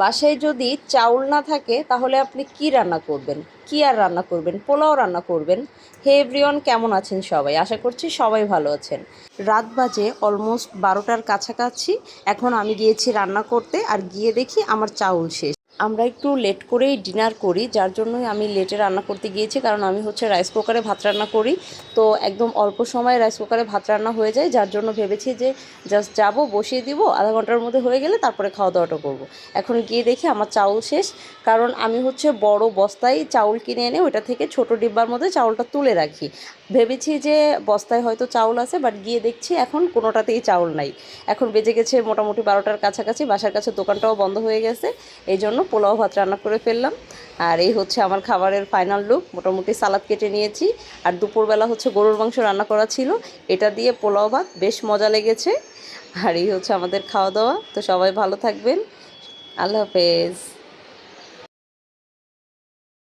বাসায় যদি চাউল না থাকে তাহলে আপনি কি রান্না করবেন? কি আর রান্না করবেন? পোলাও রান্না করবেন। হে এভরিওয়ান, কেমন আছেন সবাই? আশা করছি সবাই ভালো আছেন। রাত বাজে অলমোস্ট 12টার কাছাকাছি। এখন আমি গিয়েছি রান্না করতে, আর গিয়ে দেখি আমার চাউল শেষ। আমরা একটু লেট করেই ডিনার করি, যার জন্যই আমি লেটে রান্না করতে গিয়েছি, কারণ আমি রাইস কুকারে ভাত রান্না করি। তো একদম অল্প সময়ে রাইস কুকারে ভাত রান্না হয়ে যায়, যার জন্য ভেবেছি যে জাস্ট যাব, বসিয়ে দিব, আধা ঘন্টার মধ্যে হয়ে গেলে তারপরে খাওয়া দাওয়াটা করবো। এখন গিয়ে দেখি আমার চাউল শেষ, কারণ আমি বড় বস্তায় চাউল কিনে এনে ওইটা থেকে ছোট ডিব্বার মধ্যে চাউলটা তুলে রাখি। ভেবেছি যে বস্তায় হয়তো চাউল আছে, বাট গিয়ে দেখছি এখন কোনোটাতেই চাউল নাই। এখন বেজে গেছে মোটামুটি 12টার কাছাকাছি, বাসার কাছে দোকানটাও বন্ধ হয়ে গেছে। এই জন্য পোলাও ভাত রান্না করে ফেললাম। আর এই আমার খাবারের ফাইনাল লুক। মোটামুটি সালাদ কেটে নিয়েছি, আর দুপুরবেলা গরুর মাংস রান্না করা ছিল, এটা দিয়ে পোলাও ভাত বেশ মজা লেগেছে। আর এই আমাদের খাওয়া দাওয়া। তো সবাই ভালো থাকবেন। আল্লাহ হাফেজ।